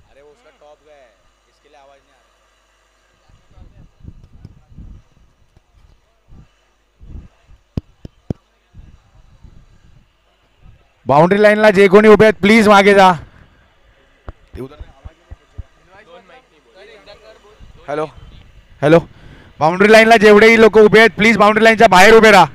अरे वो उसका टॉप गया है, इसके लिए आवाज नहीं आ रहा। बाउंड्री लाईनला जे कोणी उभे आहेत प्लीज मागे जा. हॅलो हॅलो, बाउंड्री लाईनला जेवढेही लोक उभे आहेत प्लीज बाउंड्री लाईनच्या बाहेर उभे राहा.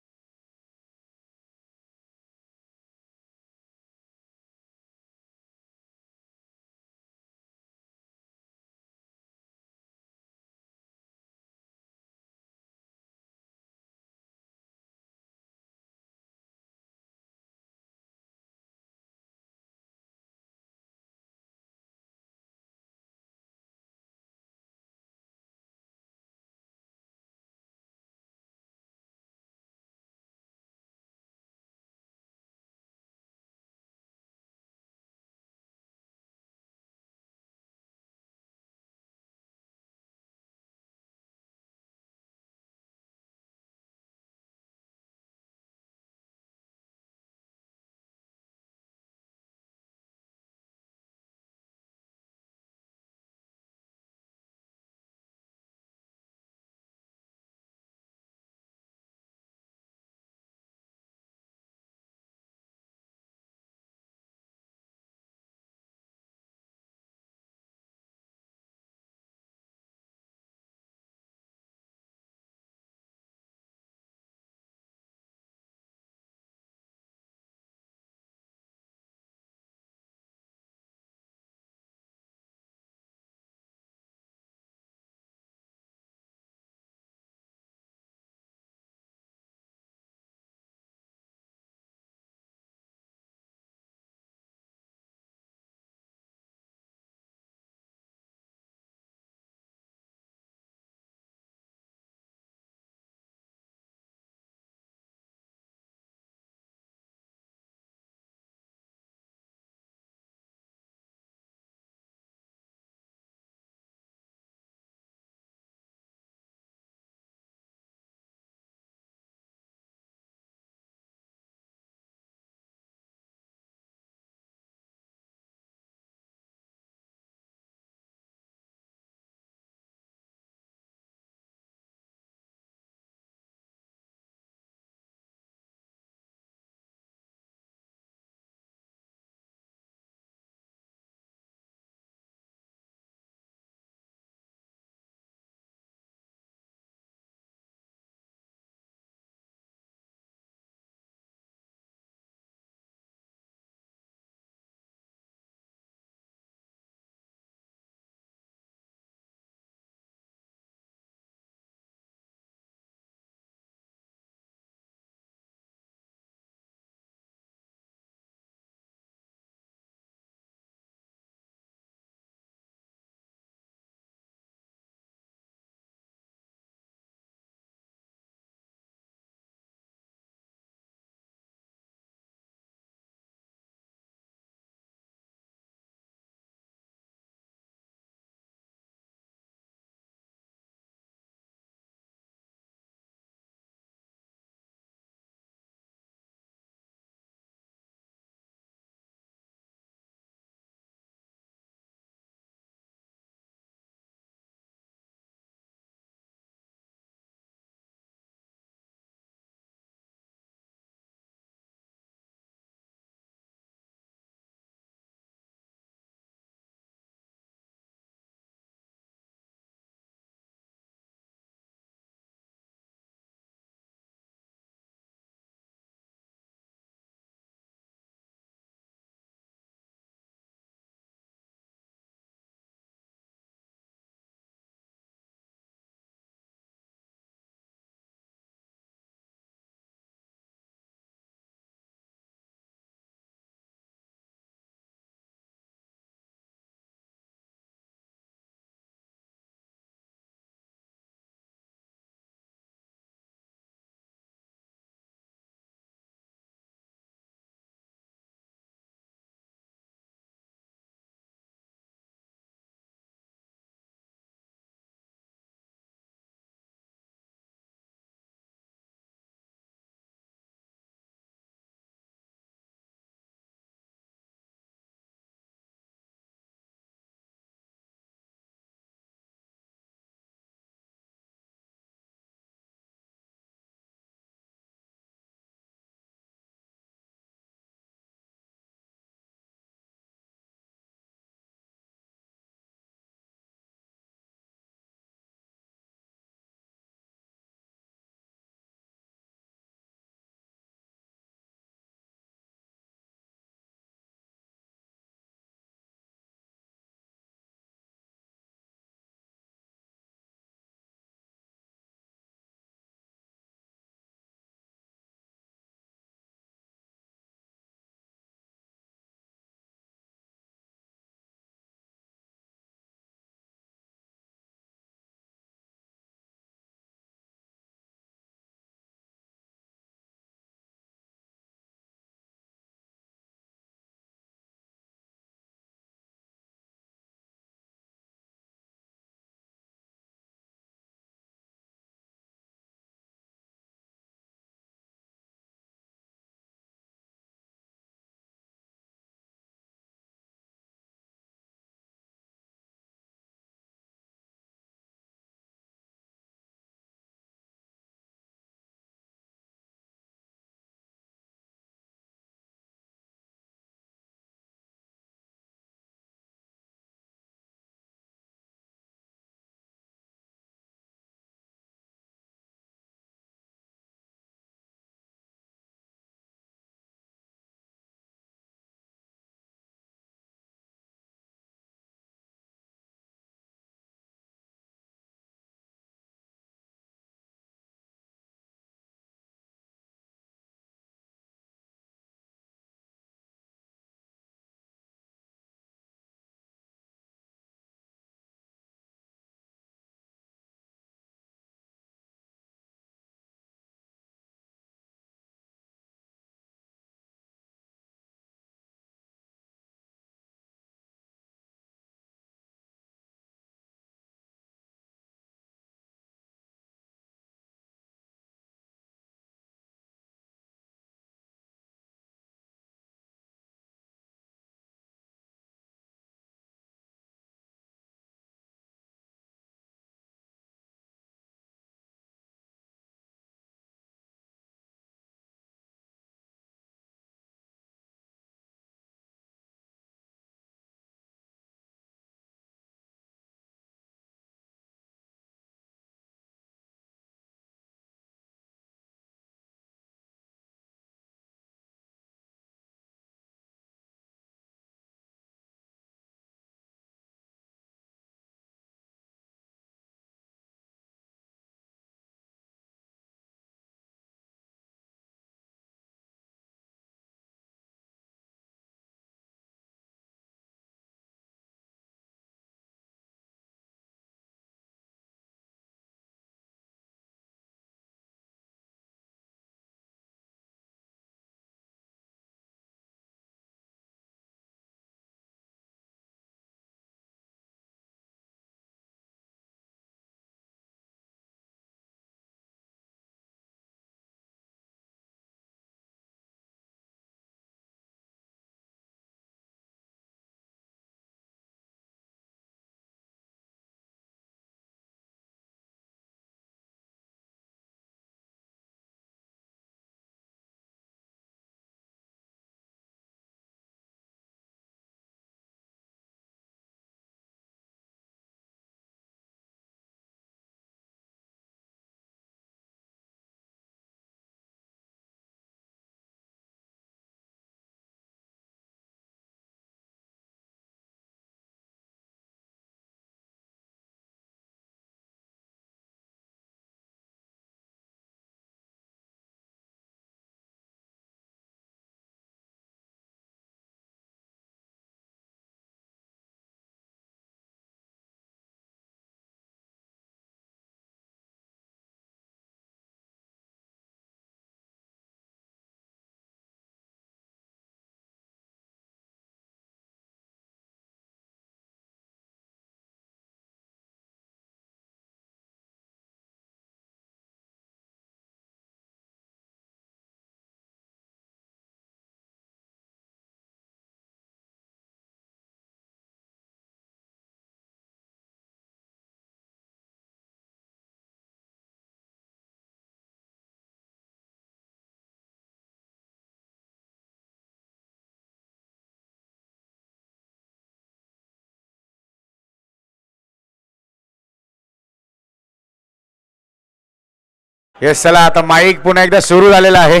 येस चला आता माईक पुन्हा एकदा सुरू झालेला आहे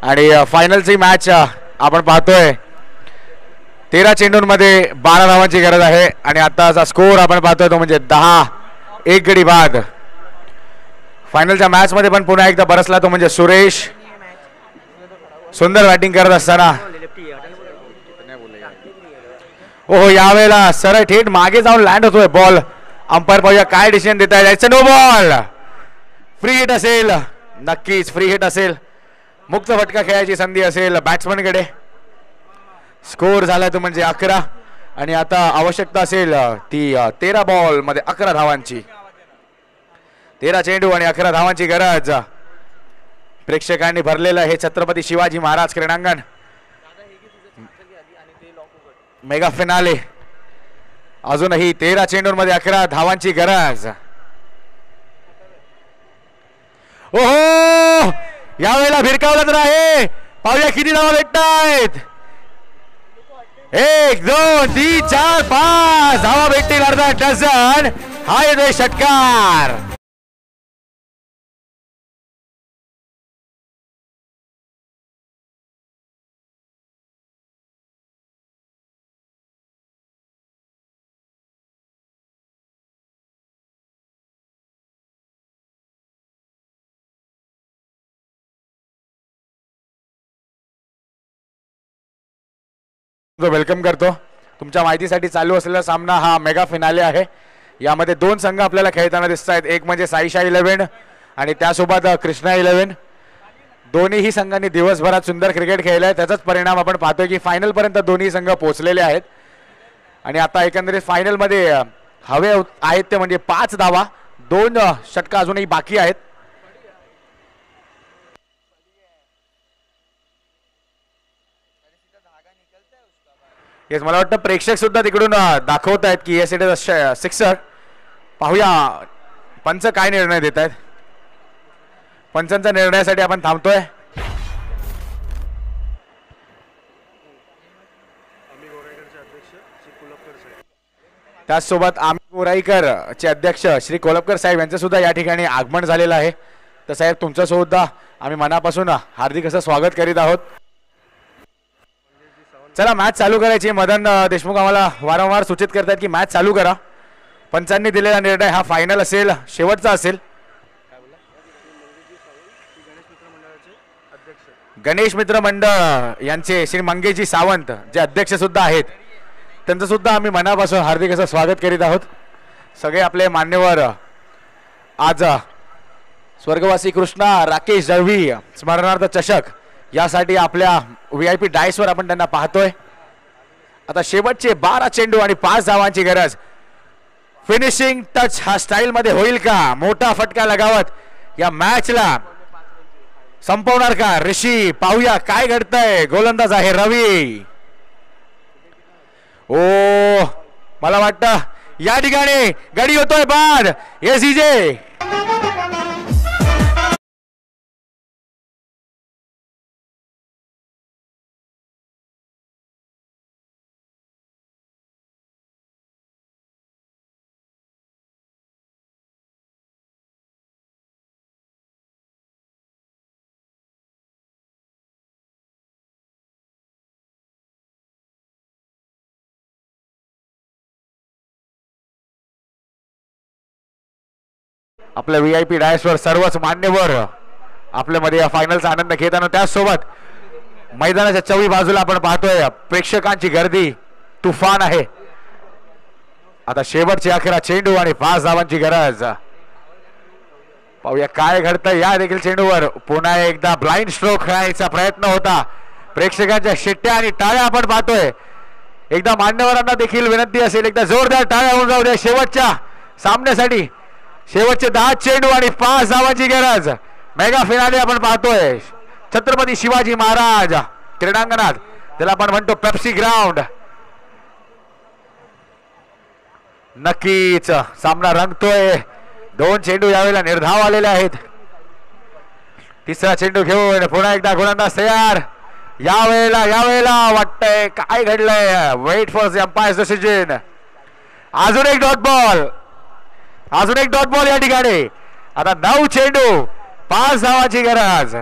आणि फायनलची मॅच आपण पाहतोय. 13 चेंडूंमध्ये 12 धावांची गरज आहे आणि आताचा स्कोर आपण पाहतोय तो म्हणजे 10-1 गडी बाद. फायनलच्या मॅच मध्ये पण पुन्हा एकदा बरसला तो म्हणजे सुरेश. सुंदर बॅटिंग करत असताना ओहो यावेळेला सरळ थेट मागे जाऊन लँड होतोय बॉल. अंपायर पाहूया काय डिसिजन देत आहे. नो बॉल, फ्री हिट असेल, नक्कीच फ्री हिट असेल. मुक्त फटका खेळायची संधी असेल बॅट्समनकडे. स्कोर झाला तो म्हणजे 11 आणि आता आवश्यकता असेल ती 13 बॉल मध्ये 11 धावांची. 13 चेंडू आणि 11 धावांची गरज. प्रेक्षकांनी भरलेलं हे छत्रपती शिवाजी महाराज क्रीडांगण. Mega finale. अजूनही 13 चेंडूंमध्ये 11 धावांची गरज. ओहो यावेळेला भिरकावलं तर आहे. पाहूया किती धावा भेटतायत. 1 2 3 4 5 धावा भेटतील. अर्धा डझन. हा येतोय षटकार. वेलकम करतो. तुमच्या माहितीसाठी चालू असलेला सामना हा मेगा फिनाले आहे. यामध्ये 2 संघ आपल्याला खेळताना दिसत आहेत. एक म्हणजे साईशा 11 आणि त्यासोबत कृष्णा 11. दोन्हीही संघांनी दिवसभरात सुंदर क्रिकेट खेळलं आहे. त्याचाच परिणाम आपण पाहतोय की फायनल पर्यंत दोन्ही संघ पोहोचलेले आहेत. आणि आता एकंदरीत फायनल मध्ये हवे आहेत ते म्हणजे 5 धावा. 2 षटका अजूनही बाकी आहेत. येस मला वाटतं प्रेक्षक सुद्धा तिकडून दाखवत आहेत की येस इट इज सिक्सर. पाहूया पंच काय निर्णय देत आहेत. पंचांच्या निर्णयासाठी आपण थांबतोय. त्याचसोबत आम्ही गोराईकर चे अध्यक्ष श्री कोलपकर साहेब यांचं सुद्धा या ठिकाणी आगमन झालेलं आहे. तर साहेब तुमचं सुद्धा आम्ही मनापासून हार्दिक असं स्वागत करीत आहोत. चला मॅच चालू करायची. मदन देशमुख आम्हाला वारंवार सूचित करतात की मॅच चालू करा. पंचांनी दिलेला निर्णय हा फायनल असेल, शेवटचा असेल. गणेश मित्र मंडळ यांचे श्री मंगेशजी सावंत जे अध्यक्ष सुद्धा आहेत त्यांचं सुद्धा आम्ही मनापासून हार्दिक असं स्वागत करीत आहोत. सगळे आपले मान्यवर आज स्वर्गवासी कृष्णा राकेश दळवी स्मरणार्थ चषक यासाठी आपल्या VIP डायसवर आपण त्यांना पाहतोय. आता शेवटचे 12 चेंडू आणि 5 धावांची गरज. फिनिशिंग टच हा स्टाईल मध्ये होईल का? मोठा फटका लगावत या मॅचला संपवणार का ऋषी? पाहूया काय घडतंय. गोलंदाज आहे रवी. ओ मला वाटतं या ठिकाणी गडी होतोय बाद. SEJ आपल्या VIP डायसवर सर्वच मान्यवर आपल्यामध्ये या फायनलचा आनंद घेताना त्याचसोबत मैदानाच्या चवी बाजूला आपण पाहतोय प्रेक्षकांची गर्दी तुफान आहे. आता शेवटचे 11 चेंडू आणि 5 धावांची गरज. पाहूया काय घडतंय या देखील चेंडूवर. पुन्हा एकदा ब्लाइंड स्ट्रोक खेळायचा प्रयत्न होता. प्रेक्षकांच्या शिट्ट्या आणि टाळ्या आपण पाहतोय. एकदा मान्यवरांना देखील विनंती असेल एकदा जोरदार टाळ्या होऊन जाऊ द्या शेवटच्या सामन्यासाठी. शेवटचे 10 चेंडू आणि 5 धावांची गरज. मेगा फिनाले आपण पाहतोय छत्रपती शिवाजी महाराज क्रीडांगणात. त्याला आपण म्हणतो पेप्सी ग्राउंड. नक्कीच सामना रंगतोय. 2 चेंडू यावेळेला निर्धाव आलेले आहेत. तिसरा चेंडू घेऊन पुन्हा एकदा गोलंदाज तयार. यावेळेला वाटतंय काय घडलंय. Wait for the umpire's decision. अजून एक डॉट बॉल या ठिकाणी. आता 9 चेंडू 5 धावाची गरज.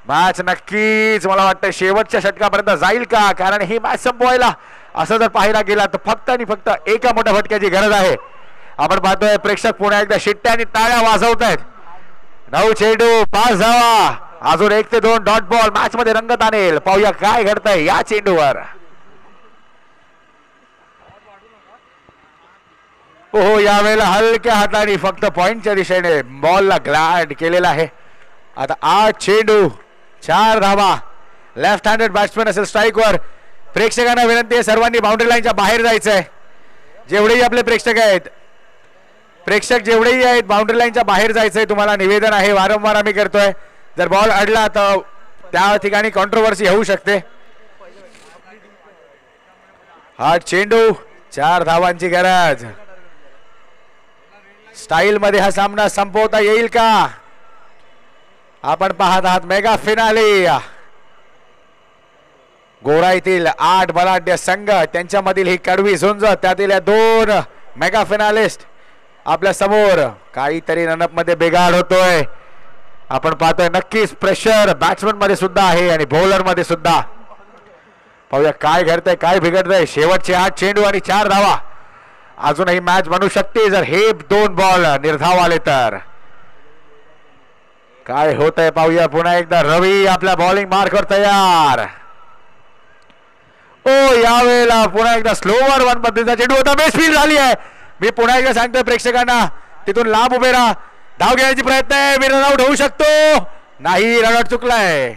मॅच नक्कीच मला वाटतं शेवटच्या षटकापर्यंत जाईल का, कारण ही मॅच संपवायला असं जर पाहायला गेला तर फक्त आणि फक्त एका मोठ्या फटक्याची गरज आहे. आपण पाहतोय प्रेक्षक पुन्हा एकदा शिट्ट्या आणि टाळ्या वाजवत आहेत. 9 चेंडू 5 धावा, अजून 1 ते 2 डॉट बॉल मॅच मध्ये रंगत आणेल. पाहूया काय घडतंय या चेंडूवर. ओहो, यावेळेला हलक्या हाताने फक्त पॉइंटच्या दिशेने बॉलला ग्लाइड केलेला आहे. आता 8 चेंडू 4 धावा. लेफ्ट हँडेड बॅट्समॅन असेल स्ट्राईकवर. प्रेक्षकांना विनंती आहे सर्वांनी बाउंड्री लाईनच्या बाहेर जायचंय. जेवढेही आपले प्रेक्षक आहेत, प्रेक्षक जेवढेही आहेत बाउंड्री लाईनच्या बाहेर जायचंय. तुम्हाला निवेदन आहे, वारंवार आम्ही करतोय. जर बॉल अडला तर त्या ठिकाणी कॉन्ट्रोवर्सी होऊ शकते. 8 चेंडू 4 धावांची गरज. स्टाईल मध्ये हा सामना संपवता येईल का? आपण पाहत आहात मेगा फिनाले. गोराईतील 8 बलाढ्य संघ, त्यांच्यामधील ही कडवी झुंज, त्यातील 2 मेगा फिनालिस्ट आपल्या समोर. काहीतरी रनअप मध्ये बिघाड होतोय. आपण पाहतोय नक्कीच प्रेशर बॅट्समन मध्ये सुद्धा आहे आणि बॉलर मध्ये सुद्धा. पाहूया काय घडतंय, काय बिघडतंय. शेवटचे 8 चेंडू आणि 4 धावा. अजूनही मॅच बनू शकते जर हे 2 बॉल निर्धाव आले तर. काय होत आहे पाहूया. पुन्हा एकदा रवी आपल्या बॉलिंग मार्कवर तयार. ओ, यावेळेला पुन्हा एकदा स्लोवर वन पद्धतीचा चेंडू होता. बेसफील्ड झाली आहे. मी पुन्हा एकदा सांगतोय प्रेक्षकांना, तिथून लांब उभे राहा. धाव घेण्याची प्रयत्न आहे. मी रनआउट होऊ शकतो. नाही, रनआउट चुकलाय.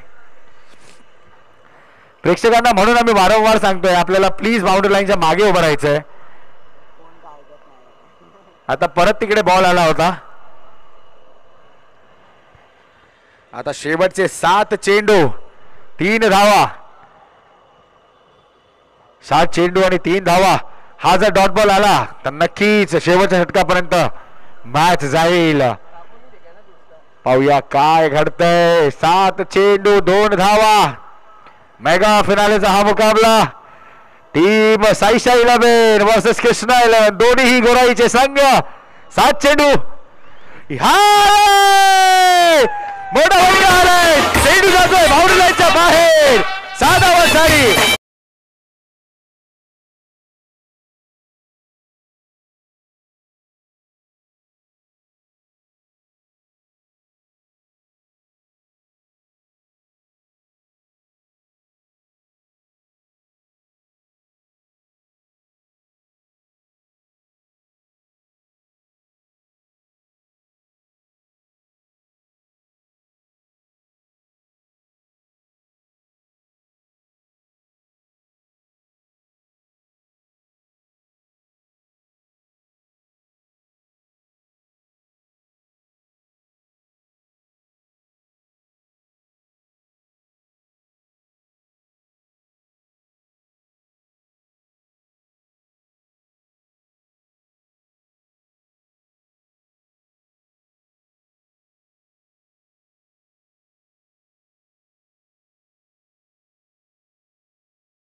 प्रेक्षकांना म्हणून आम्ही वारंवार सांगतोय आपल्याला प्लीज बाउंड्री लाईनच्या मागे उभं राहायचंय. आता परत तिकडे बॉल आला होता. आता शेवटचे 7 चेंडू 3 धावा. 7 चेंडू आणि 3 धावा. हा जर डॉट बॉल आला तर नक्कीच शेवटच्या षटकापर्यंत मॅच जाईल. पाहूया काय घडतंय. 7 चेंडू 2 धावा. मेगा फिनालेचा हा मुकाबला. टीम साईशा 11 वर्सेस कृष्णा 11, दोन्ही गोराईचे संघ. 7 चेंडू. मोठा चेंडू जातोय बाउंड्री लाईनच्या बाहेर. 7 धावा झाली.